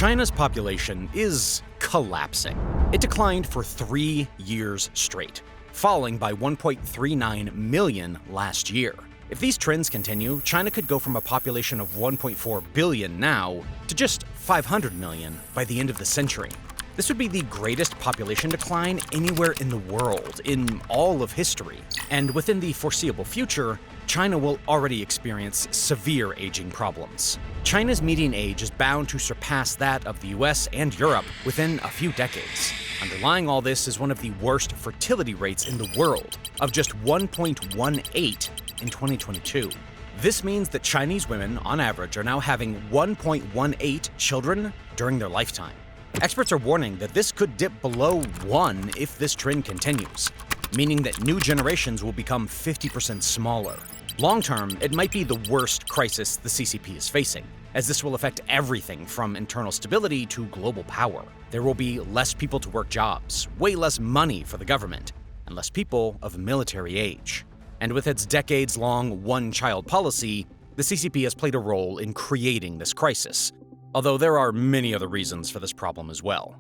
China's population is collapsing. It declined for 3 years straight, falling by 1.39 million last year. If these trends continue, China could go from a population of 1.4 billion now to just 500 million by the end of the century. This would be the greatest population decline anywhere in the world, in all of history. And within the foreseeable future, China will already experience severe aging problems. China's median age is bound to surpass that of the US and Europe within a few decades. Underlying all this is one of the worst fertility rates in the world, of just 1.18 in 2022. This means that Chinese women, on average, are now having 1.18 children during their lifetime. Experts are warning that this could dip below 1 if this trend continues, meaning that new generations will become 50% smaller. Long-term, it might be the worst crisis the CCP is facing, as this will affect everything from internal stability to global power. There will be less people to work jobs, way less money for the government, and less people of military age. And with its decades-long one-child policy, the CCP has played a role in creating this crisis, although there are many other reasons for this problem as well.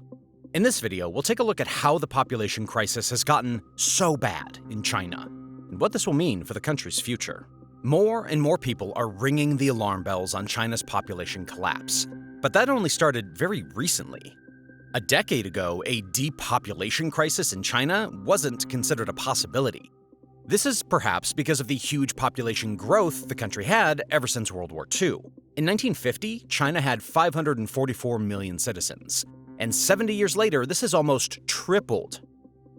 In this video, we'll take a look at how the population crisis has gotten so bad in China, and what this will mean for the country's future. More and more people are ringing the alarm bells on China's population collapse, but that only started very recently. A decade ago, a depopulation crisis in China wasn't considered a possibility. This is perhaps because of the huge population growth the country had ever since World War II. In 1950, China had 544 million citizens, and 70 years later, this has almost tripled.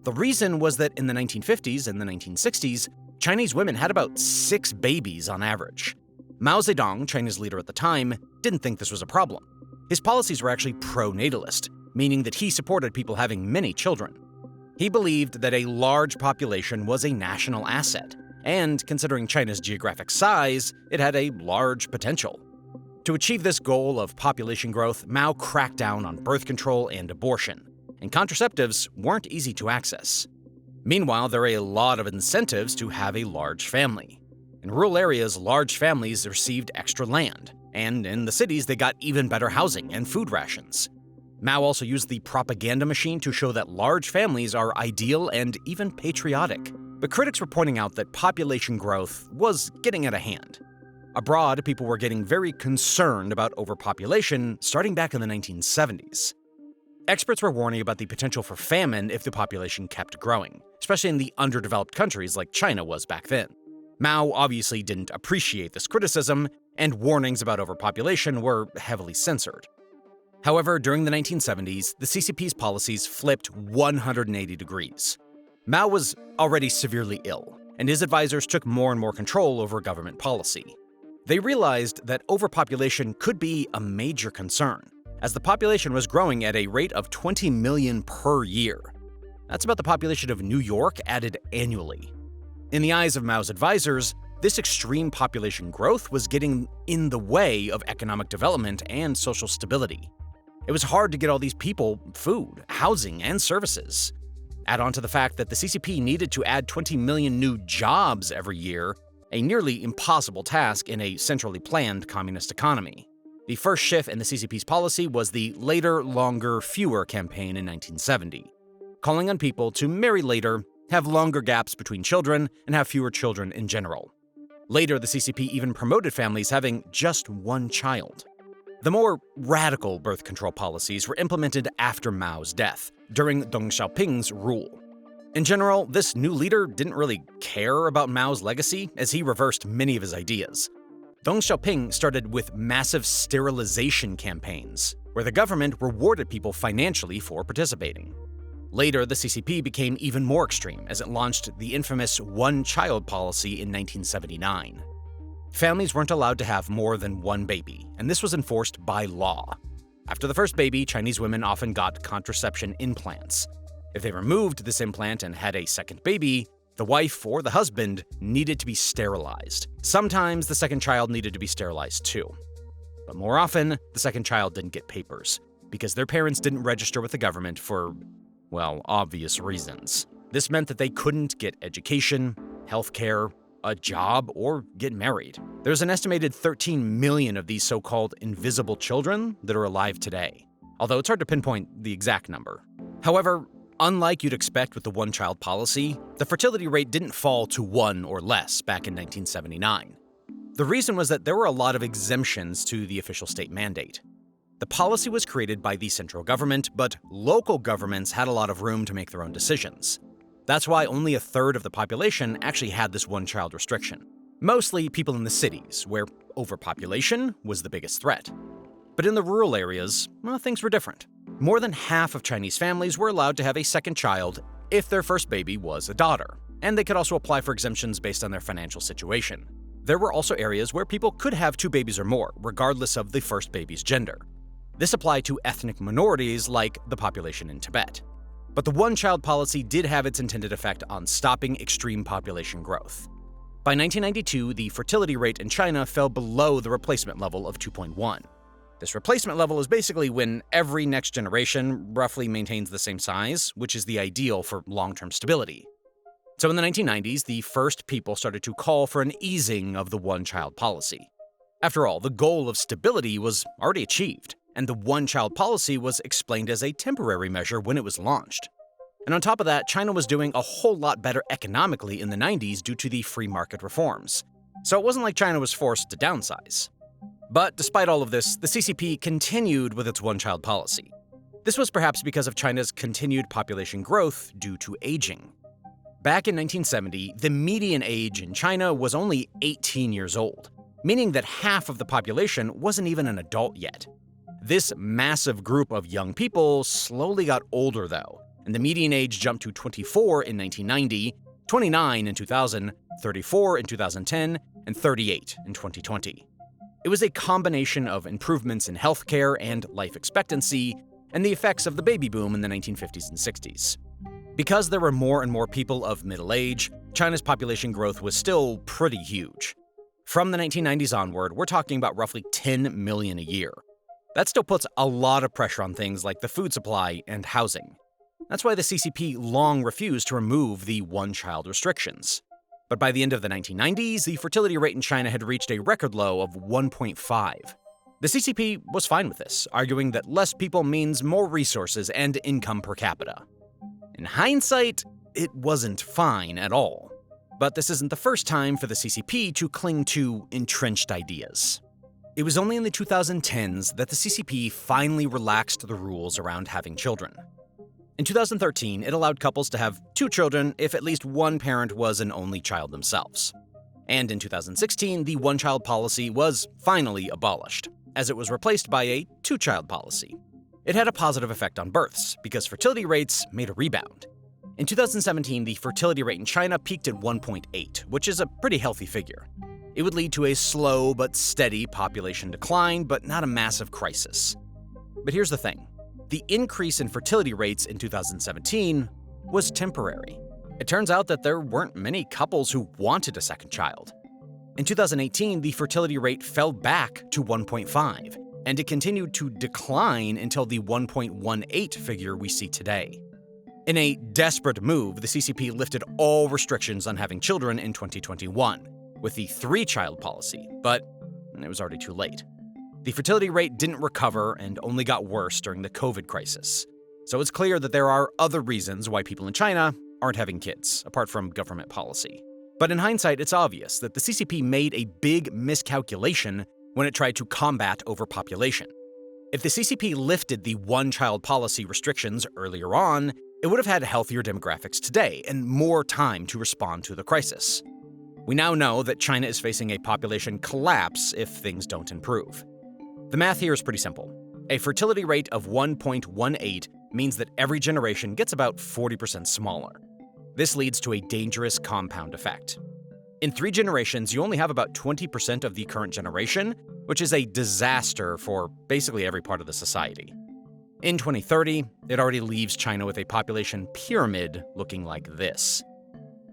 The reason was that in the 1950s and the 1960s, Chinese women had about 6 babies on average. Mao Zedong, China's leader at the time, didn't think this was a problem. His policies were actually pro-natalist, meaning that he supported people having many children. He believed that a large population was a national asset, and considering China's geographic size, it had a large potential. To achieve this goal of population growth, Mao cracked down on birth control and abortion, and contraceptives weren't easy to access. Meanwhile, there are a lot of incentives to have a large family. In rural areas, large families received extra land, and in the cities, they got even better housing and food rations. Mao also used the propaganda machine to show that large families are ideal and even patriotic. But critics were pointing out that population growth was getting out of hand. Abroad, people were getting very concerned about overpopulation starting back in the 1970s. Experts were warning about the potential for famine if the population kept growing, especially in the underdeveloped countries like China was back then. Mao obviously didn't appreciate this criticism, and warnings about overpopulation were heavily censored. However, during the 1970s, the CCP's policies flipped 180 degrees. Mao was already severely ill, and his advisors took more and more control over government policy. They realized that overpopulation could be a major concern, as the population was growing at a rate of 20 million per year. That's about the population of New York added annually. In the eyes of Mao's advisors, this extreme population growth was getting in the way of economic development and social stability. It was hard to get all these people food, housing, and services. Add on to the fact that the CCP needed to add 20 million new jobs every year, a nearly impossible task in a centrally planned communist economy. The first shift in the CCP's policy was the Later, Longer, Fewer campaign in 1970, calling on people to marry later, have longer gaps between children, and have fewer children in general. Later, the CCP even promoted families having just one child. The more radical birth control policies were implemented after Mao's death, during Deng Xiaoping's rule. In general, this new leader didn't really care about Mao's legacy, as he reversed many of his ideas. Deng Xiaoping started with massive sterilization campaigns, where the government rewarded people financially for participating. Later, the CCP became even more extreme as it launched the infamous one-child policy in 1979. Families weren't allowed to have more than one baby, and this was enforced by law. After the first baby, Chinese women often got contraception implants. If they removed this implant and had a second baby, the wife or the husband needed to be sterilized. Sometimes the second child needed to be sterilized too. But more often, the second child didn't get papers, because their parents didn't register with the government for, well, obvious reasons. This meant that they couldn't get education, healthcare, a job, or get married. There's an estimated 13 million of these so-called invisible children that are alive today. although it's hard to pinpoint the exact number. However, unlike you'd expect with the one-child policy, the fertility rate didn't fall to 1 or less back in 1979. The reason was that there were a lot of exemptions to the official state mandate. The policy was created by the central government, but local governments had a lot of room to make their own decisions. That's why only a third of the population actually had this one-child restriction. Mostly people in the cities, where overpopulation was the biggest threat. But in the rural areas, well, things were different. More than half of Chinese families were allowed to have a second child if their first baby was a daughter, and they could also apply for exemptions based on their financial situation. There were also areas where people could have 2 babies or more, regardless of the first baby's gender. This applied to ethnic minorities like the population in Tibet. But the one-child policy did have its intended effect on stopping extreme population growth. By 1992, the fertility rate in China fell below the replacement level of 2.1. This replacement level is basically when every next generation roughly maintains the same size, which is the ideal for long-term stability. So in the 1990s, the first people started to call for an easing of the one-child policy. After all, the goal of stability was already achieved, and the one-child policy was explained as a temporary measure when it was launched. And on top of that, China was doing a whole lot better economically in the 90s due to the free market reforms. So it wasn't like China was forced to downsize. But despite all of this, the CCP continued with its one-child policy. This was perhaps because of China's continued population growth due to aging. Back in 1970, the median age in China was only 18 years old, meaning that half of the population wasn't even an adult yet. This massive group of young people slowly got older though, and the median age jumped to 24 in 1990, 29 in 2000, 34 in 2010, and 38 in 2020. It was a combination of improvements in healthcare and life expectancy, and the effects of the baby boom in the 1950s and 60s. Because there were more and more people of middle age, China's population growth was still pretty huge. From the 1990s onward, we're talking about roughly 10 million a year. That still puts a lot of pressure on things like the food supply and housing. That's why the CCP long refused to remove the one-child restrictions. But by the end of the 1990s, the fertility rate in China had reached a record low of 1.5. The CCP was fine with this, arguing that less people means more resources and income per capita. In hindsight, it wasn't fine at all. But this isn't the first time for the CCP to cling to entrenched ideas. It was only in the 2010s that the CCP finally relaxed the rules around having children. In 2013, it allowed couples to have 2 children if at least one parent was an only child themselves. And in 2016, the one-child policy was finally abolished, as it was replaced by a 2-child policy. It had a positive effect on births, because fertility rates made a rebound. In 2017, the fertility rate in China peaked at 1.8, which is a pretty healthy figure. It would lead to a slow but steady population decline, but not a massive crisis. But here's the thing. The increase in fertility rates in 2017 was temporary. It turns out that there weren't many couples who wanted a second child. In 2018, the fertility rate fell back to 1.5, and it continued to decline until the 1.18 figure we see today. In a desperate move, the CCP lifted all restrictions on having children in 2021, with the 3-child policy, but it was already too late. The fertility rate didn't recover and only got worse during the COVID crisis. So it's clear that there are other reasons why people in China aren't having kids, apart from government policy. But in hindsight, it's obvious that the CCP made a big miscalculation when it tried to combat overpopulation. If the CCP lifted the one-child policy restrictions earlier on, it would have had healthier demographics today and more time to respond to the crisis. We now know that China is facing a population collapse if things don't improve. The math here is pretty simple. A fertility rate of 1.18 means that every generation gets about 40% smaller. This leads to a dangerous compound effect. In 3 generations, you only have about 20% of the current generation, which is a disaster for basically every part of the society. In 2030, it already leaves China with a population pyramid looking like this.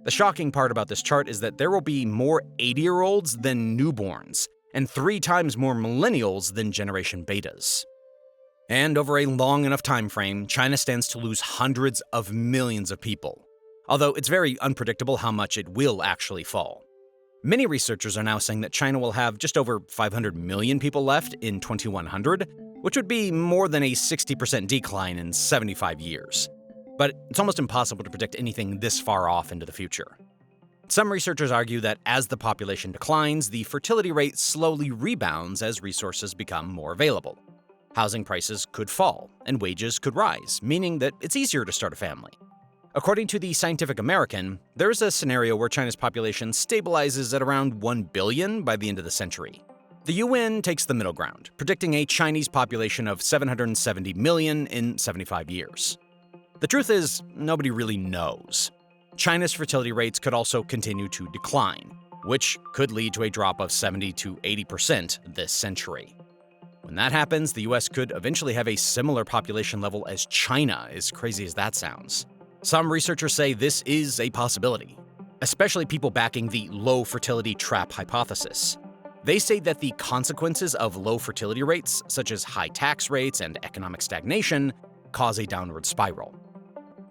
The shocking part about this chart is that there will be more 80-year-olds than newborns, and 3 times more millennials than Generation Betas. And over a long enough time frame, China stands to lose hundreds of millions of people, although it's very unpredictable how much it will actually fall. Many researchers are now saying that China will have just over 500 million people left in 2100, which would be more than a 60% decline in 75 years. But it's almost impossible to predict anything this far off into the future. Some researchers argue that as the population declines, the fertility rate slowly rebounds as resources become more available. Housing prices could fall, and wages could rise, meaning that it's easier to start a family. According to the Scientific American, there's a scenario where China's population stabilizes at around 1 billion by the end of the century. The UN takes the middle ground, predicting a Chinese population of 770 million in 75 years. The truth is, nobody really knows. China's fertility rates could also continue to decline, which could lead to a drop of 70 to 80% this century. When that happens, the US could eventually have a similar population level as China, as crazy as that sounds. Some researchers say this is a possibility, especially people backing the low fertility trap hypothesis. They say that the consequences of low fertility rates, such as high tax rates and economic stagnation, cause a downward spiral.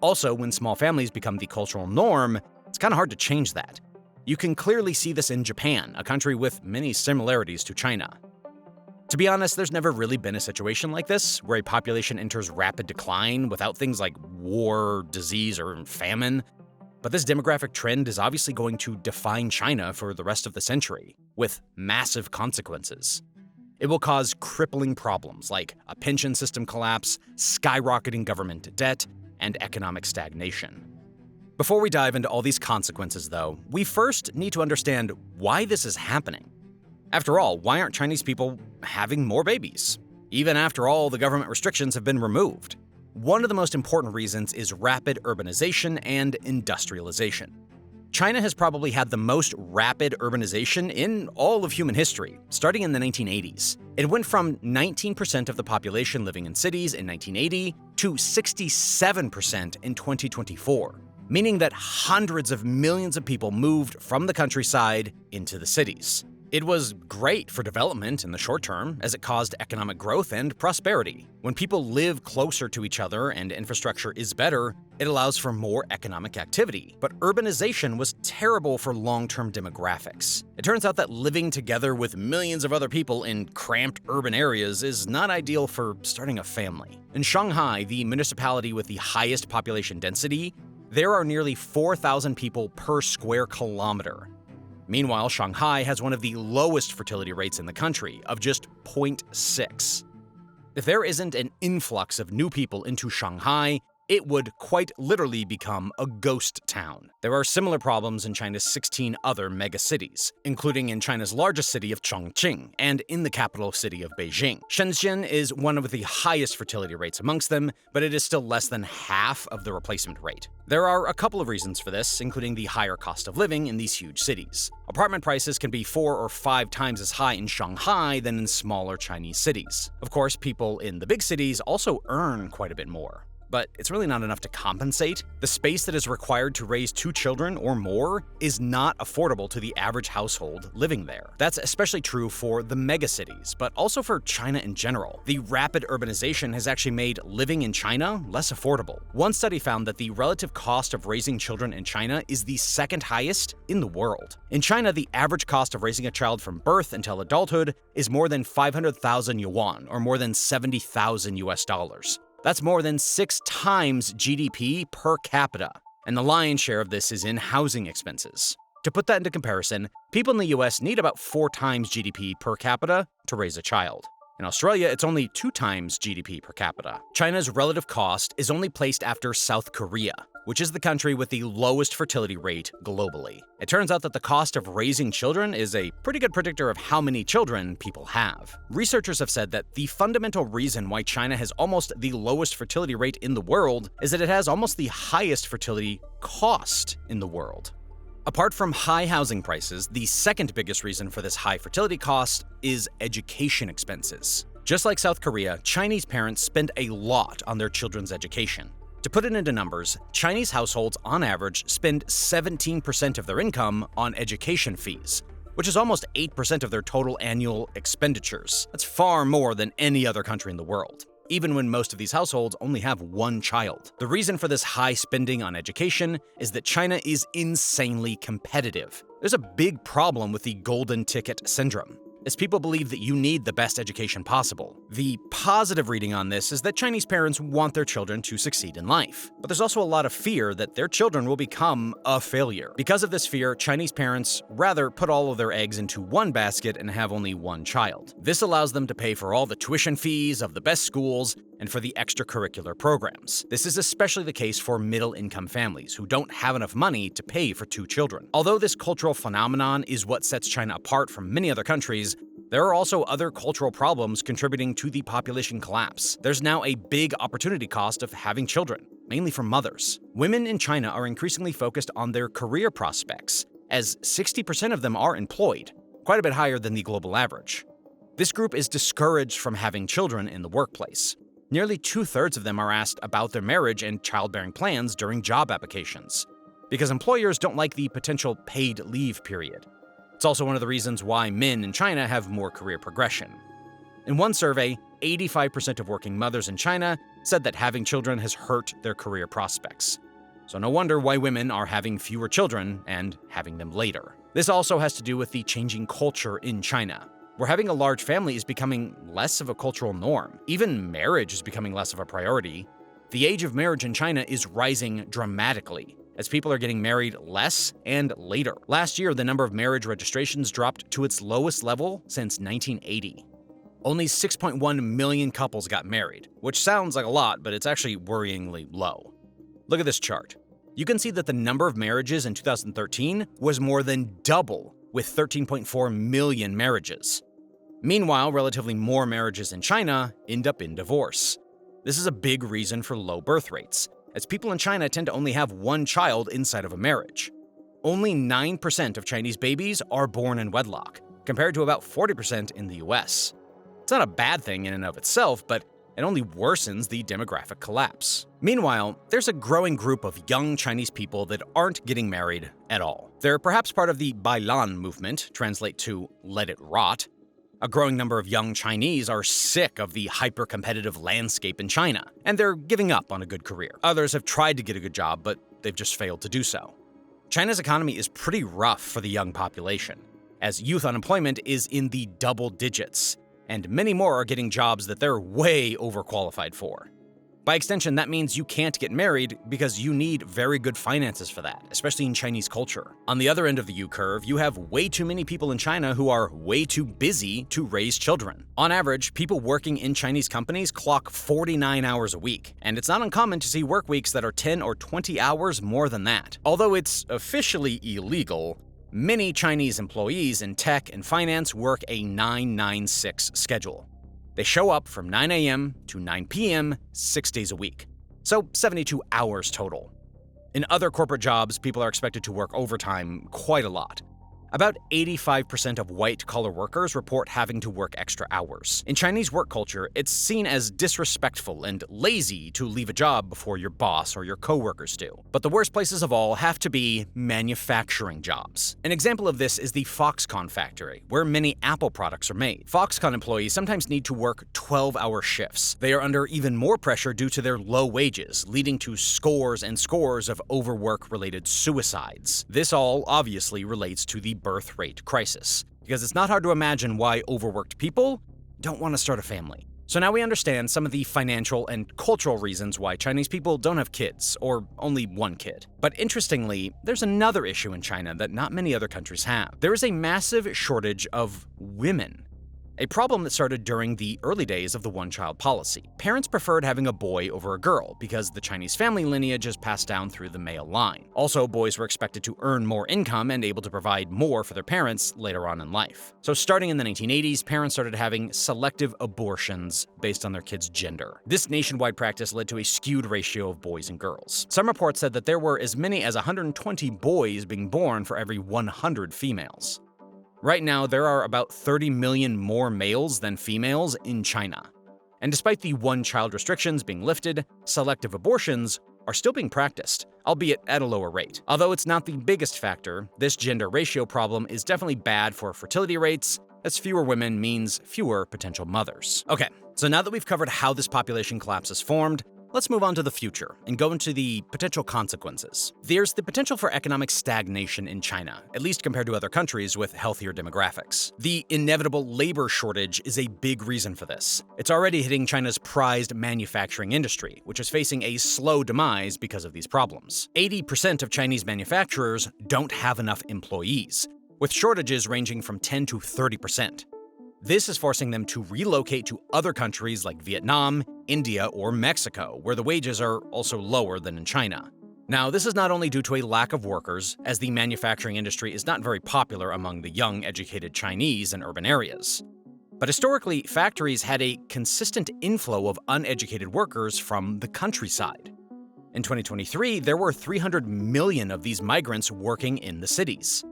Also, when small families become the cultural norm, it's kind of hard to change that. You can clearly see this in Japan, a country with many similarities to China. To be honest, there's never really been a situation like this, where a population enters rapid decline without things like war, disease, or famine. But this demographic trend is obviously going to define China for the rest of the century, with massive consequences. It will cause crippling problems like a pension system collapse, skyrocketing government debt, and economic stagnation. Before we dive into all these consequences, though, we first need to understand why this is happening. After all, why aren't Chinese people having more babies, even after all the government restrictions have been removed? One of the most important reasons is rapid urbanization and industrialization. China has probably had the most rapid urbanization in all of human history, starting in the 1980s. It went from 19% of the population living in cities in 1980 to 67% in 2024, meaning that hundreds of millions of people moved from the countryside into the cities. It was great for development in the short term, as it caused economic growth and prosperity. When people live closer to each other and infrastructure is better, it allows for more economic activity. But urbanization was terrible for long-term demographics. It turns out that living together with millions of other people in cramped urban areas is not ideal for starting a family. In Shanghai, the municipality with the highest population density, there are nearly 4,000 people per square kilometer. Meanwhile, Shanghai has one of the lowest fertility rates in the country, of just 0.6. If there isn't an influx of new people into Shanghai, it would quite literally become a ghost town. There are similar problems in China's 16 other megacities, including in China's largest city of Chongqing and in the capital city of Beijing. Shenzhen is one of the highest fertility rates amongst them, but it is still less than half of the replacement rate. There are a couple of reasons for this, including the higher cost of living in these huge cities. Apartment prices can be 4 or 5 times as high in Shanghai than in smaller Chinese cities. Of course, people in the big cities also earn quite a bit more. But it's really not enough to compensate. The space that is required to raise 2 children or more is not affordable to the average household living there. That's especially true for the megacities, but also for China in general. The rapid urbanization has actually made living in China less affordable. One study found that the relative cost of raising children in China is the second highest in the world. In China, the average cost of raising a child from birth until adulthood is more than 500,000 yuan, or more than $70,000 US. That's more than 6 times GDP per capita, and the lion's share of this is in housing expenses. To put that into comparison, people in the US need about 4 times GDP per capita to raise a child. In Australia, it's only 2 times GDP per capita. China's relative cost is only placed after South Korea, which is the country with the lowest fertility rate globally. It turns out that the cost of raising children is a pretty good predictor of how many children people have. Researchers have said that the fundamental reason why China has almost the lowest fertility rate in the world is that it has almost the highest fertility cost in the world. Apart from high housing prices, the second biggest reason for this high fertility cost is education expenses. Just like South Korea, Chinese parents spend a lot on their children's education. To put it into numbers, Chinese households on average spend 17% of their income on education fees, which is almost 8% of their total annual expenditures. That's far more than any other country in the world, even when most of these households only have 1 child. The reason for this high spending on education is that China is insanely competitive. There's a big problem with the golden ticket syndrome. as people believe that you need the best education possible. The positive reading on this is that Chinese parents want their children to succeed in life. But there's also a lot of fear that their children will become a failure. Because of this fear, Chinese parents rather put all of their eggs into one basket and have only one child. This allows them to pay for all the tuition fees of the best schools and for the extracurricular programs. This is especially the case for middle-income families who don't have enough money to pay for 2 children. Although this cultural phenomenon is what sets China apart from many other countries, there are also other cultural problems contributing to the population collapse. There's now a big opportunity cost of having children, mainly for mothers. Women in China are increasingly focused on their career prospects, as 60% of them are employed, quite a bit higher than the global average. This group is discouraged from having children in the workplace. Nearly 2/3 of them are asked about their marriage and childbearing plans during job applications, because employers don't like the potential paid leave period. It's also one of the reasons why men in China have more career progression. In one survey, 85% of working mothers in China said that having children has hurt their career prospects. So no wonder why women are having fewer children and having them later. This also has to do with the changing culture in China, where having a large family is becoming less of a cultural norm. Even marriage is becoming less of a priority. The age of marriage in China is rising dramatically, as people are getting married less and later. Last year, the number of marriage registrations dropped to its lowest level since 1980. Only 6.1 million couples got married, which sounds like a lot, but it's actually worryingly low. Look at this chart. You can see that the number of marriages in 2013 was more than double, with 13.4 million marriages. Meanwhile, relatively more marriages in China end up in divorce. This is a big reason for low birth rates, as people in China tend to only have one child inside of a marriage. Only 9% of Chinese babies are born in wedlock, compared to about 40% in the US. It's not a bad thing in and of itself, but it only worsens the demographic collapse. Meanwhile, there's a growing group of young Chinese people that aren't getting married at all. They're perhaps part of the Bailan movement, translate to let it rot. A growing number of young Chinese are sick of the hyper-competitive landscape in China, and they're giving up on a good career. Others have tried to get a good job, but they've just failed to do so. China's economy is pretty rough for the young population, as youth unemployment is in the double digits, and many more are getting jobs that they're way overqualified for. By extension, that means you can't get married because you need very good finances for that, especially in Chinese culture. On the other end of the U-curve, you have way too many people in China who are way too busy to raise children. On average, people working in Chinese companies clock 49 hours a week, and it's not uncommon to see work weeks that are 10 or 20 hours more than that. Although it's officially illegal, many Chinese employees in tech and finance work a 9-9-6 schedule. They show up from 9 a.m. to 9 p.m. 6 days a week, so 72 hours total. In other corporate jobs, people are expected to work overtime quite a lot. About 85% of white-collar workers report having to work extra hours. In Chinese work culture, it's seen as disrespectful and lazy to leave a job before your boss or your coworkers do. But the worst places of all have to be manufacturing jobs. An example of this is the Foxconn factory, where many Apple products are made. Foxconn employees sometimes need to work 12-hour shifts. They are under even more pressure due to their low wages, leading to scores and scores of overwork-related suicides. This all obviously relates to the birth rate crisis, because it's not hard to imagine why overworked people don't want to start a family. So now we understand some of the financial and cultural reasons why Chinese people don't have kids, or only one kid. But interestingly, there's another issue in China that not many other countries have. There is a massive shortage of women. A problem that started during the early days of the one-child policy. Parents preferred having a boy over a girl because the Chinese family lineage is passed down through the male line. Also, boys were expected to earn more income and able to provide more for their parents later on in life. So starting in the 1980s, parents started having selective abortions based on their kids' gender. This nationwide practice led to a skewed ratio of boys and girls. Some reports said that there were as many as 120 boys being born for every 100 females. Right now, there are about 30 million more males than females in China. And despite the one-child restrictions being lifted, selective abortions are still being practiced, albeit at a lower rate. Although it's not the biggest factor, this gender ratio problem is definitely bad for fertility rates, as fewer women means fewer potential mothers. Okay, so now that we've covered how this population collapse is formed, Let's move on to the future and go into the potential consequences. There's the potential for economic stagnation in China, at least compared to other countries with healthier demographics. The inevitable labor shortage is a big reason for this. It's already hitting China's prized manufacturing industry, which is facing a slow demise because of these problems. 80% of Chinese manufacturers don't have enough employees, with shortages ranging from 10 to 30%. This is forcing them to relocate to other countries like Vietnam, India, or Mexico, where the wages are also lower than in China. Now, this is not only due to a lack of workers, as the manufacturing industry is not very popular among the young, educated Chinese in urban areas. But historically, factories had a consistent inflow of uneducated workers from the countryside. In 2023, there were 300 million of these migrants working in the cities.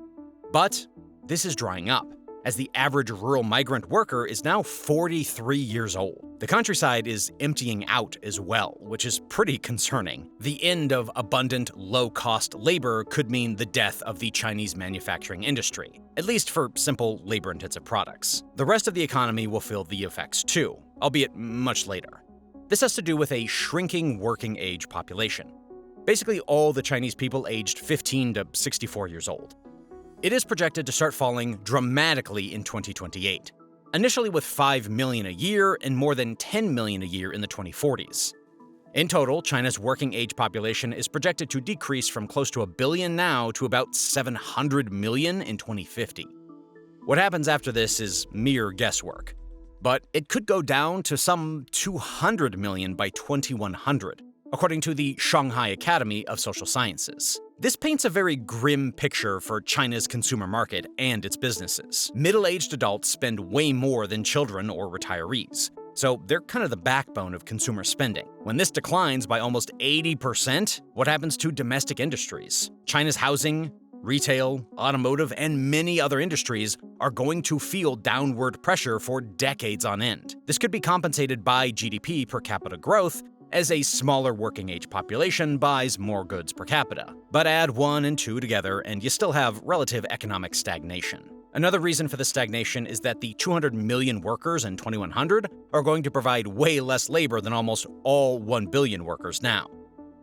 But this is drying up, as the average rural migrant worker is now 43 years old. The countryside is emptying out as well, which is pretty concerning. The end of abundant, low-cost labor could mean the death of the Chinese manufacturing industry, at least for simple, labor-intensive products. The rest of the economy will feel the effects too, albeit much later. This has to do with a shrinking working-age population. Basically all the Chinese people aged 15 to 64 years old. It is projected to start falling dramatically in 2028, initially with 5 million a year and more than 10 million a year in the 2040s. In total, China's working-age population is projected to decrease from close to 1 billion now to about 700 million in 2050. What happens after this is mere guesswork, but it could go down to some 200 million by 2100, according to the Shanghai Academy of Social Sciences. This paints a very grim picture for China's consumer market and its businesses. Middle-aged adults spend way more than children or retirees, so they're kind of the backbone of consumer spending. When this declines by almost 80%, what happens to domestic industries? China's housing, retail, automotive, and many other industries are going to feel downward pressure for decades on end. This could be compensated by GDP per capita growth, as a smaller working-age population buys more goods per capita. But add 1 and 2 together and you still have relative economic stagnation. Another reason for the stagnation is that the 200 million workers in 2100 are going to provide way less labor than almost all 1 billion workers now.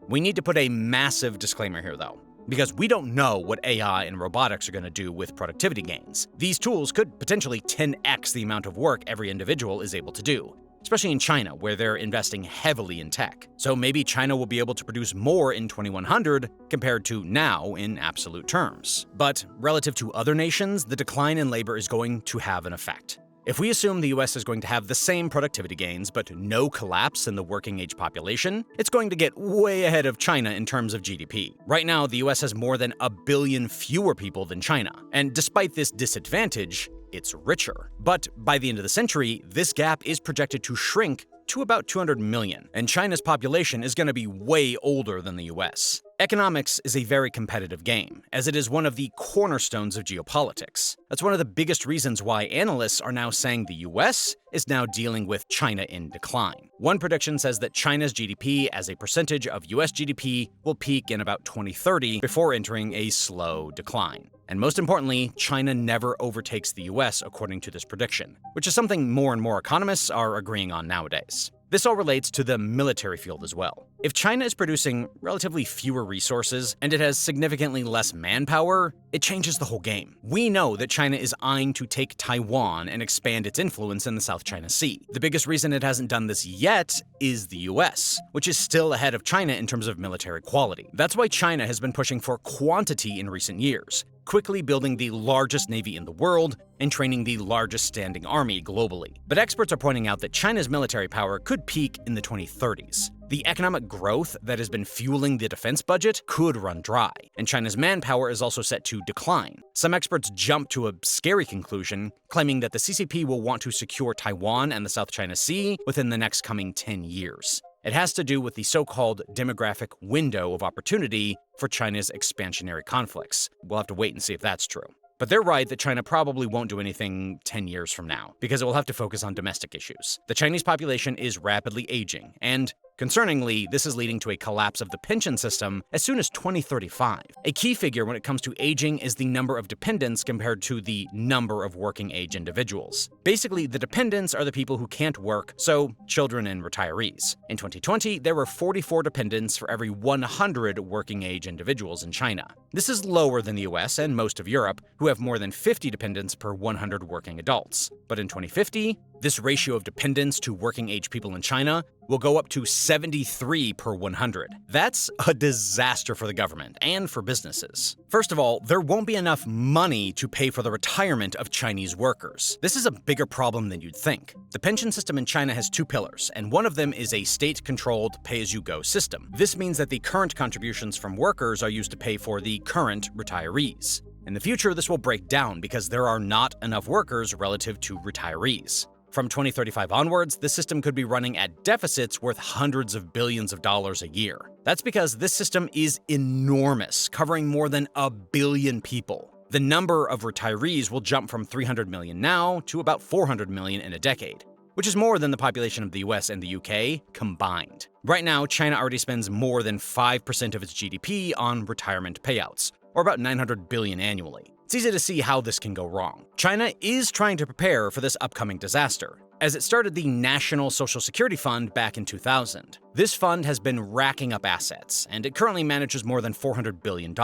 We need to put a massive disclaimer here though, because we don't know what AI and robotics are going to do with productivity gains. These tools could potentially 10x the amount of work every individual is able to do, especially in China, where they're investing heavily in tech. So maybe China will be able to produce more in 2100 compared to now in absolute terms. But relative to other nations, the decline in labor is going to have an effect. If we assume the US is going to have the same productivity gains but no collapse in the working-age population, it's going to get way ahead of China in terms of GDP. Right now, the US has more than 1 billion fewer people than China, and despite this disadvantage, it's richer. But by the end of the century, this gap is projected to shrink to about 200 million, and China's population is going to be way older than the US. Economics is a very competitive game, as it is one of the cornerstones of geopolitics. That's one of the biggest reasons why analysts are now saying the US is now dealing with China in decline. One prediction says that China's GDP as a percentage of US GDP will peak in about 2030 before entering a slow decline. And most importantly, China never overtakes the US according to this prediction, which is something more and more economists are agreeing on nowadays. This all relates to the military field as well. If China is producing relatively fewer resources and it has significantly less manpower, it changes the whole game. We know that China is eyeing to take Taiwan and expand its influence in the South China Sea. The biggest reason it hasn't done this yet is the US, which is still ahead of China in terms of military quality. That's why China has been pushing for quantity in recent years, quickly building the largest navy in the world and training the largest standing army globally. But experts are pointing out that China's military power could peak in the 2030s. The economic growth that has been fueling the defense budget could run dry, and China's manpower is also set to decline. Some experts jump to a scary conclusion, claiming that the CCP will want to secure Taiwan and the South China Sea within the next coming 10 years. It has to do with the so-called demographic window of opportunity for China's expansionary conflicts. We'll have to wait and see if that's true. But they're right that China probably won't do anything 10 years from now, because it will have to focus on domestic issues. The Chinese population is rapidly aging, and Concerningly, this is leading to a collapse of the pension system as soon as 2035. A key figure when it comes to aging is the number of dependents compared to the number of working-age individuals. Basically, the dependents are the people who can't work, so children and retirees. In 2020, there were 44 dependents for every 100 working-age individuals in China. This is lower than the US and most of Europe, who have more than 50 dependents per 100 working adults. But in 2050, this ratio of dependents to working-age people in China will go up to 73 per 100. That's a disaster for the government and for businesses. First of all, there won't be enough money to pay for the retirement of Chinese workers. This is a bigger problem than you'd think. The pension system in China has two pillars, and one of them is a state-controlled pay-as-you-go system. This means that the current contributions from workers are used to pay for the current retirees. In the future, this will break down because there are not enough workers relative to retirees. From 2035 onwards, the system could be running at deficits worth hundreds of billions of dollars a year. That's because this system is enormous, covering more than 1 billion people. The number of retirees will jump from 300 million now to about 400 million in a decade, which is more than the population of the US and the UK combined. Right now, China already spends more than 5% of its GDP on retirement payouts, or about 900 billion annually. It's easy to see how this can go wrong. China is trying to prepare for this upcoming disaster, as it started the National Social Security Fund back in 2000. This fund has been racking up assets, and it currently manages more than $400 billion.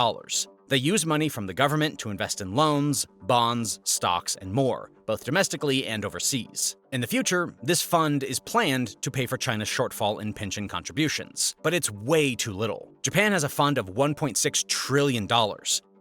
They use money from the government to invest in loans, bonds, stocks, and more, both domestically and overseas. In the future, this fund is planned to pay for China's shortfall in pension contributions, but it's way too little. Japan has a fund of $1.6 trillion,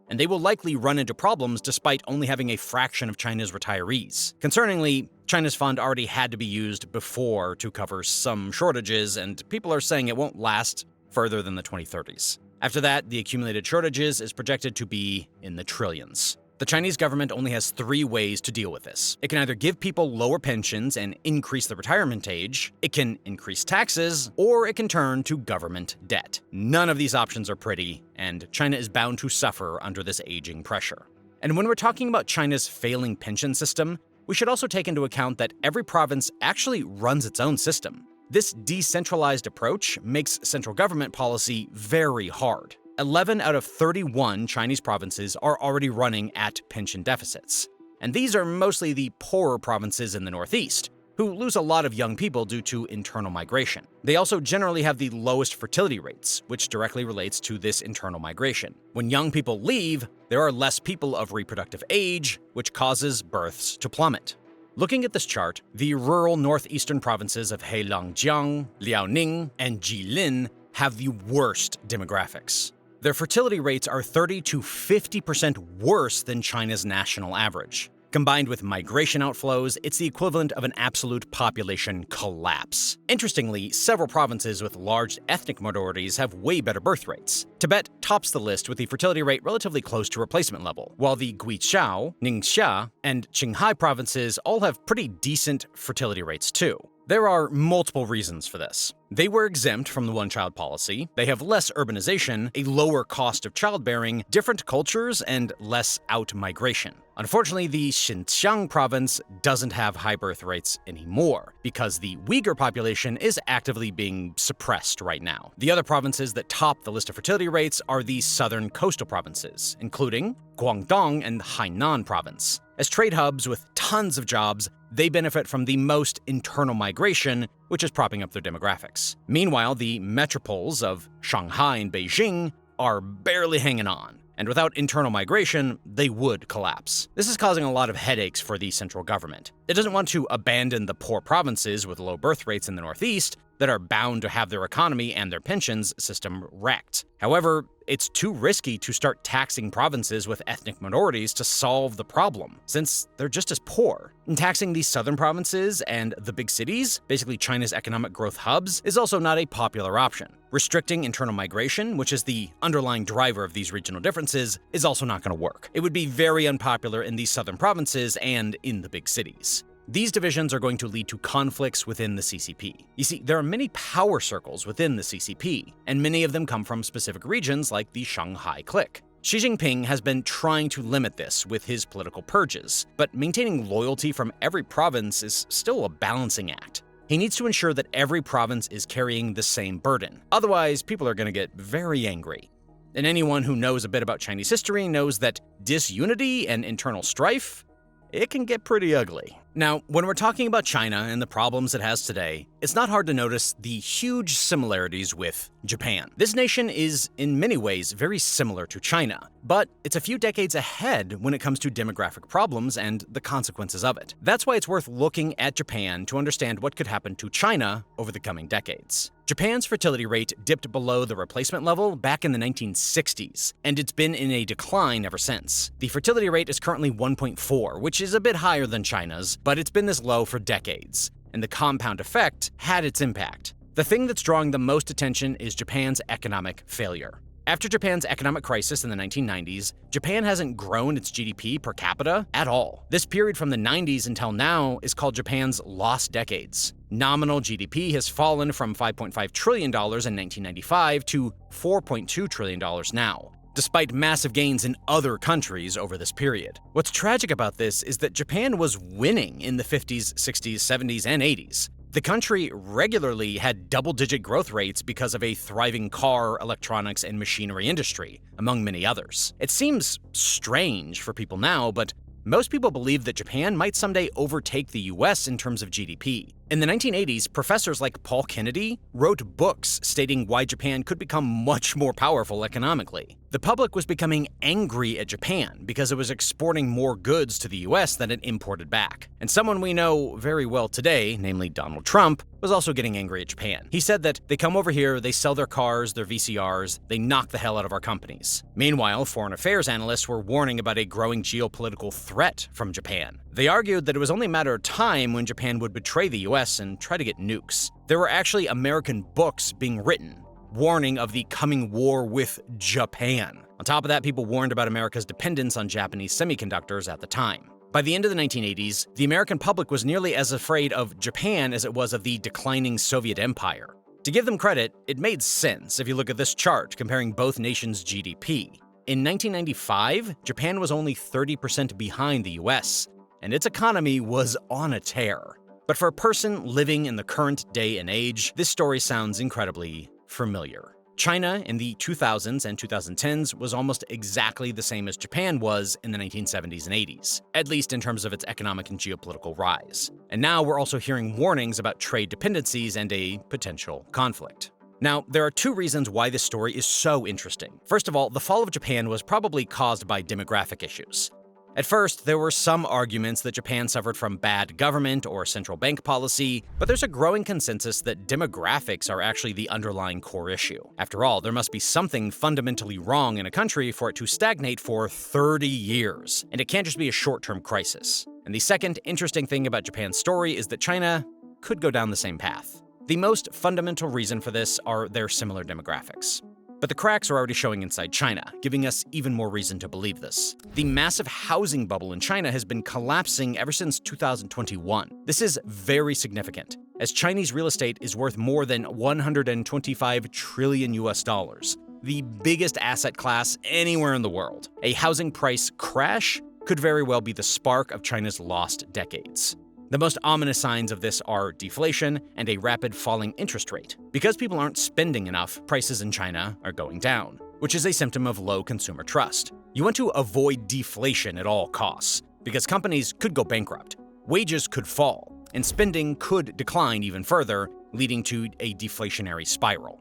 and they will likely run into problems despite only having a fraction of China's retirees. Concerningly, China's fund already had to be used before to cover some shortages, and people are saying it won't last further than the 2030s. After that, the accumulated shortages is projected to be in the trillions. The Chinese government only has 3 ways to deal with this. It can either give people lower pensions and increase the retirement age, it can increase taxes, or it can turn to government debt. None of these options are pretty, and China is bound to suffer under this aging pressure. And when we're talking about China's failing pension system, we should also take into account that every province actually runs its own system. This decentralized approach makes central government policy very hard. 11 out of 31 Chinese provinces are already running at pension deficits. And these are mostly the poorer provinces in the northeast, who lose a lot of young people due to internal migration. They also generally have the lowest fertility rates, which directly relates to this internal migration. When young people leave, there are less people of reproductive age, which causes births to plummet. Looking at this chart, the rural northeastern provinces of Heilongjiang, Liaoning, and Jilin have the worst demographics. Their fertility rates are 30 to 50% worse than China's national average. Combined with migration outflows, it's the equivalent of an absolute population collapse. Interestingly, several provinces with large ethnic minorities have way better birth rates. Tibet tops the list with the fertility rate relatively close to replacement level, while the Guizhou, Ningxia, and Qinghai provinces all have pretty decent fertility rates too. There are multiple reasons for this. They were exempt from the one-child policy, they have less urbanization, a lower cost of childbearing, different cultures, and less out-migration. Unfortunately, the Xinjiang province doesn't have high birth rates anymore, because the Uyghur population is actively being suppressed right now. The other provinces that top the list of fertility rates are the southern coastal provinces, including Guangdong and Hainan province. As trade hubs with tons of jobs, they benefit from the most internal migration, which is propping up their demographics. Meanwhile, the metropoles of Shanghai and Beijing are barely hanging on, and without internal migration, they would collapse. This is causing a lot of headaches for the central government. It doesn't want to abandon the poor provinces with low birth rates in the northeast that are bound to have their economy and their pensions system wrecked. However, it's too risky to start taxing provinces with ethnic minorities to solve the problem, since they're just as poor. And taxing these southern provinces and the big cities, basically China's economic growth hubs, is also not a popular option. Restricting internal migration, which is the underlying driver of these regional differences, is also not going to work. It would be very unpopular in these southern provinces and in the big cities. These divisions are going to lead to conflicts within the CCP. You see, there are many power circles within the CCP, and many of them come from specific regions like the Shanghai clique. Xi Jinping has been trying to limit this with his political purges, but maintaining loyalty from every province is still a balancing act. He needs to ensure that every province is carrying the same burden. Otherwise, people are going to get very angry. And anyone who knows a bit about Chinese history knows that disunity and internal strife, it can get pretty ugly. Now, when we're talking about China and the problems it has today, it's not hard to notice the huge similarities with Japan. This nation is, in many ways, very similar to China, but it's a few decades ahead when it comes to demographic problems and the consequences of it. That's why it's worth looking at Japan to understand what could happen to China over the coming decades. Japan's fertility rate dipped below the replacement level back in the 1960s, and it's been in a decline ever since. The fertility rate is currently 1.4, which is a bit higher than China's, but it's been this low for decades, and the compound effect had its impact. The thing that's drawing the most attention is Japan's economic failure. After Japan's economic crisis in the 1990s, Japan hasn't grown its GDP per capita at all. This period from the 90s until now is called Japan's lost decades. Nominal GDP has fallen from $5.5 trillion in 1995 to $4.2 trillion now, despite massive gains in other countries over this period. What's tragic about this is that Japan was winning in the 50s, 60s, 70s, and 80s. The country regularly had double-digit growth rates because of a thriving car, electronics, and machinery industry, among many others. It seems strange for people now, but most people believe that Japan might someday overtake the US in terms of GDP. In the 1980s, professors like Paul Kennedy wrote books stating why Japan could become much more powerful economically. The public was becoming angry at Japan because it was exporting more goods to the US than it imported back. And someone we know very well today, namely Donald Trump, was also getting angry at Japan. He said that they come over here, they sell their cars, their VCRs, they knock the hell out of our companies. Meanwhile, foreign affairs analysts were warning about a growing geopolitical threat from Japan. They argued that it was only a matter of time when Japan would betray the US and try to get nukes. There were actually American books being written warning of the coming war with Japan. On top of that, people warned about America's dependence on Japanese semiconductors at the time. By the end of the 1980s, the American public was nearly as afraid of Japan as it was of the declining Soviet Empire. To give them credit, it made sense if you look at this chart comparing both nations' GDP. In 1995, Japan was only 30% behind the US, and its economy was on a tear. But for a person living in the current day and age, this story sounds incredibly familiar. China in the 2000s and 2010s was almost exactly the same as Japan was in the 1970s and 80s, at least in terms of its economic and geopolitical rise. And now we're also hearing warnings about trade dependencies and a potential conflict. Now, there are two reasons why this story is so interesting. First of all, the fall of Japan was probably caused by demographic issues. At first, there were some arguments that Japan suffered from bad government or central bank policy, but there's a growing consensus that demographics are actually the underlying core issue. After all, there must be something fundamentally wrong in a country for it to stagnate for 30 years, and it can't just be a short-term crisis. And the second interesting thing about Japan's story is that China could go down the same path. The most fundamental reason for this are their similar demographics. But the cracks are already showing inside China, giving us even more reason to believe this. The massive housing bubble in China has been collapsing ever since 2021. This is very significant, as Chinese real estate is worth more than 125 trillion US dollars, the biggest asset class anywhere in the world. A housing price crash could very well be the spark of China's lost decades. The most ominous signs of this are deflation and a rapid falling interest rate. Because people aren't spending enough, prices in China are going down, which is a symptom of low consumer trust. You want to avoid deflation at all costs, because companies could go bankrupt, wages could fall, and spending could decline even further, leading to a deflationary spiral.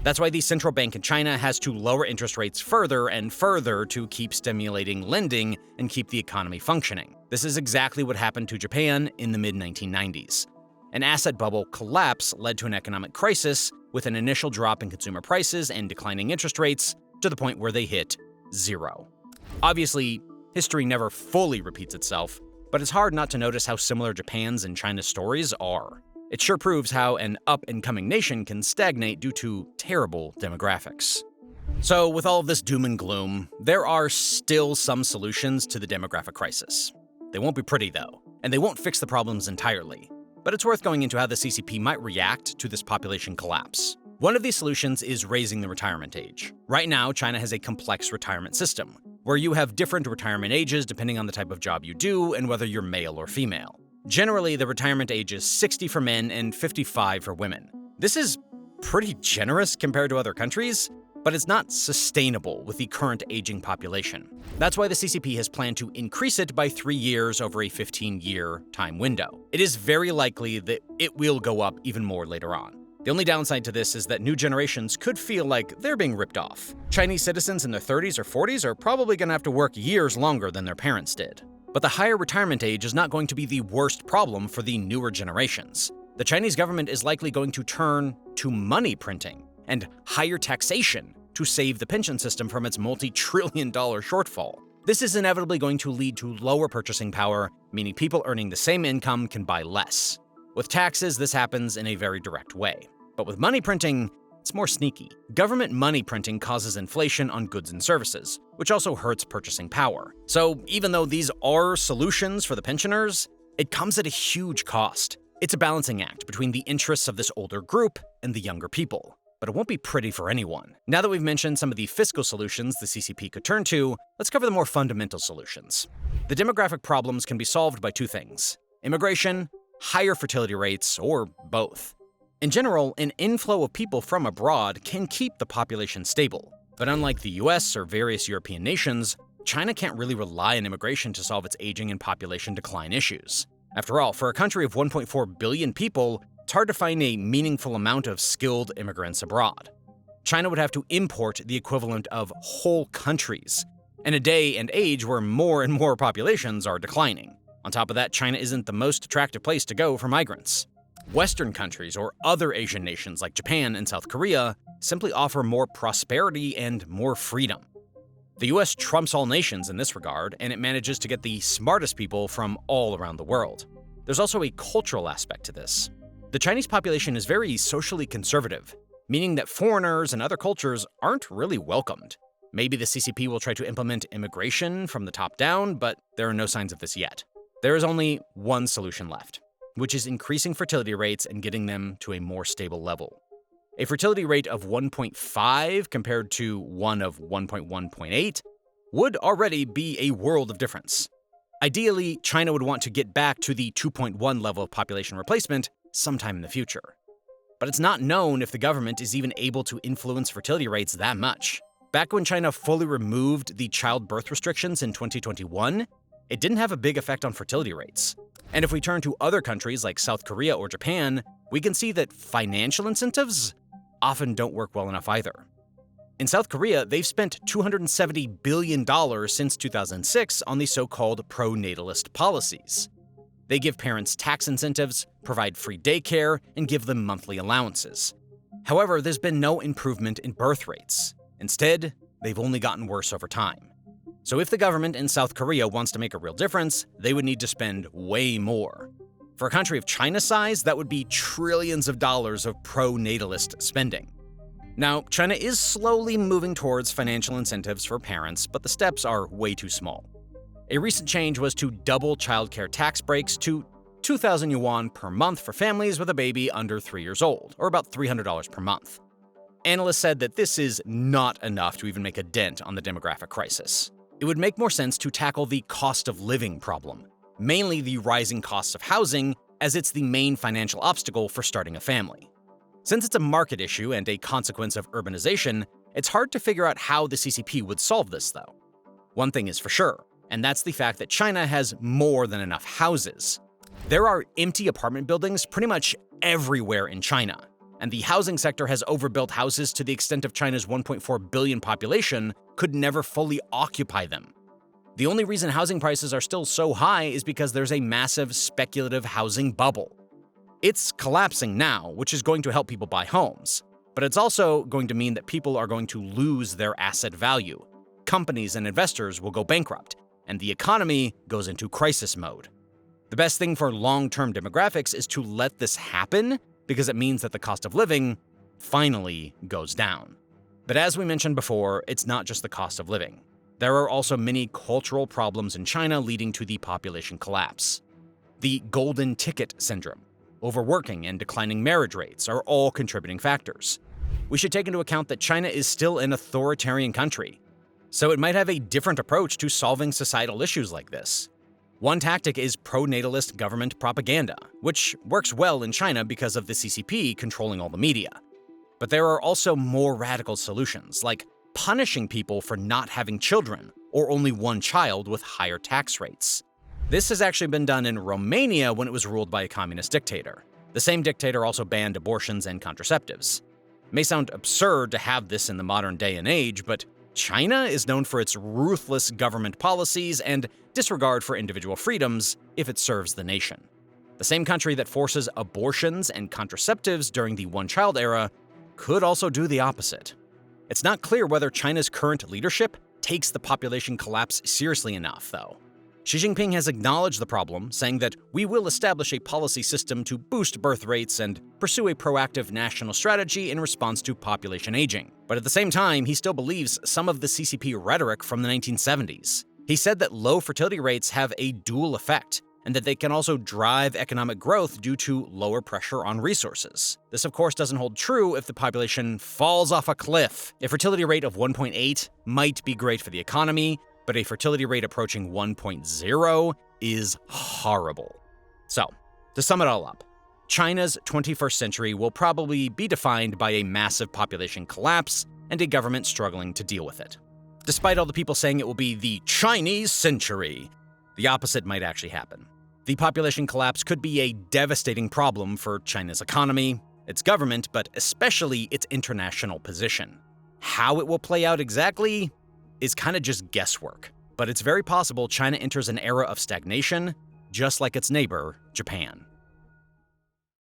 That's why the central bank in China has to lower interest rates further and further to keep stimulating lending and keep the economy functioning. This is exactly what happened to Japan in the mid-1990s. An asset bubble collapse led to an economic crisis with an initial drop in consumer prices and declining interest rates to the point where they hit zero. Obviously, history never fully repeats itself, but it's hard not to notice how similar Japan's and China's stories are. It sure proves how an up-and-coming nation can stagnate due to terrible demographics. So, with all of this doom and gloom, there are still some solutions to the demographic crisis. They won't be pretty, though, and they won't fix the problems entirely. But it's worth going into how the CCP might react to this population collapse. One of these solutions is raising the retirement age. Right now, China has a complex retirement system, where you have different retirement ages depending on the type of job you do and whether you're male or female. Generally, the retirement age is 60 for men and 55 for women. This is pretty generous compared to other countries, but it's not sustainable with the current aging population. That's why the CCP has planned to increase it by 3 years over a 15-year time window. It is very likely that it will go up even more later on. The only downside to this is that new generations could feel like they're being ripped off. Chinese citizens in their 30s or 40s are probably going to have to work years longer than their parents did. But the higher retirement age is not going to be the worst problem for the newer generations. The Chinese government is likely going to turn to money printing and higher taxation to save the pension system from its multi-trillion-dollar shortfall. This is inevitably going to lead to lower purchasing power, meaning people earning the same income can buy less. With taxes, this happens in a very direct way. But with money printing, it's more sneaky. Government money printing causes inflation on goods and services, which also hurts purchasing power. So even though these are solutions for the pensioners, it comes at a huge cost. It's a balancing act between the interests of this older group and the younger people. But it won't be pretty for anyone. Now that we've mentioned some of the fiscal solutions the CCP could turn to, let's cover the more fundamental solutions. The demographic problems can be solved by two things: immigration, higher fertility rates, or both. In general, an inflow of people from abroad can keep the population stable. But unlike the US or various European nations, China can't really rely on immigration to solve its aging and population decline issues. After all, for a country of 1.4 billion people, it's hard to find a meaningful amount of skilled immigrants abroad. China would have to import the equivalent of whole countries, in a day and age where more and more populations are declining. On top of that, China isn't the most attractive place to go for migrants. Western countries or other Asian nations like Japan and South Korea simply offer more prosperity and more freedom. The US trumps all nations in this regard, and it manages to get the smartest people from all around the world. There's also a cultural aspect to this. The Chinese population is very socially conservative, meaning that foreigners and other cultures aren't really welcomed. Maybe the CCP will try to implement immigration from the top down, but there are no signs of this yet. There is only one solution left, which is increasing fertility rates and getting them to a more stable level. A fertility rate of 1.5 compared to one of 1.1.8 would already be a world of difference. Ideally, China would want to get back to the 2.1 level of population replacement sometime in the future. But it's not known if the government is even able to influence fertility rates that much. Back when China fully removed the childbirth restrictions in 2021, it didn't have a big effect on fertility rates. And if we turn to other countries like South Korea or Japan, we can see that financial incentives often don't work well enough either. In South Korea, they've spent $270 billion since 2006 on the so-called pro-natalist policies. They give parents tax incentives, provide free daycare, and give them monthly allowances. However, there's been no improvement in birth rates. Instead, they've only gotten worse over time. So if the government in South Korea wants to make a real difference, they would need to spend way more. For a country of China's size, that would be trillions of dollars of pro-natalist spending. Now, China is slowly moving towards financial incentives for parents, but the steps are way too small. A recent change was to double childcare tax breaks to 2,000 yuan per month for families with a baby under 3 years old, or about $300 per month. Analysts said that this is not enough to even make a dent on the demographic crisis. It would make more sense to tackle the cost of living problem, mainly the rising costs of housing, as it's the main financial obstacle for starting a family. Since it's a market issue and a consequence of urbanization, it's hard to figure out how the CCP would solve this, though. One thing is for sure, and that's the fact that China has more than enough houses. There are empty apartment buildings pretty much everywhere in China, and the housing sector has overbuilt houses to the extent of China's 1.4 billion population could never fully occupy them. The only reason housing prices are still so high is because there's a massive speculative housing bubble. It's collapsing now, which is going to help people buy homes, but it's also going to mean that people are going to lose their asset value. Companies and investors will go bankrupt, and the economy goes into crisis mode. The best thing for long-term demographics is to let this happen, because it means that the cost of living finally goes down. But as we mentioned before, it's not just the cost of living. There are also many cultural problems in China leading to the population collapse. The golden ticket syndrome, overworking, and declining marriage rates are all contributing factors. We should take into account that China is still an authoritarian country, so it might have a different approach to solving societal issues like this. One tactic is pro-natalist government propaganda, which works well in China because of the CCP controlling all the media. But there are also more radical solutions, like punishing people for not having children, or only one child with higher tax rates. This has actually been done in Romania when it was ruled by a communist dictator. The same dictator also banned abortions and contraceptives. It may sound absurd to have this in the modern day and age, but China is known for its ruthless government policies and disregard for individual freedoms if it serves the nation. The same country that forces abortions and contraceptives during the one-child era could also do the opposite. It's not clear whether China's current leadership takes the population collapse seriously enough, though. Xi Jinping has acknowledged the problem, saying that we will establish a policy system to boost birth rates and pursue a proactive national strategy in response to population aging. But at the same time, he still believes some of the CCP rhetoric from the 1970s. He said that low fertility rates have a dual effect, and that they can also drive economic growth due to lower pressure on resources. This, of course, doesn't hold true if the population falls off a cliff. A fertility rate of 1.8 might be great for the economy, but a fertility rate approaching 1.0 is horrible. So, to sum it all up, China's 21st century will probably be defined by a massive population collapse and a government struggling to deal with it. Despite all the people saying it will be the Chinese century, the opposite might actually happen. The population collapse could be a devastating problem for China's economy, its government, but especially its international position. How it will play out exactly is kind of just guesswork, but it's very possible China enters an era of stagnation, just like its neighbor, Japan.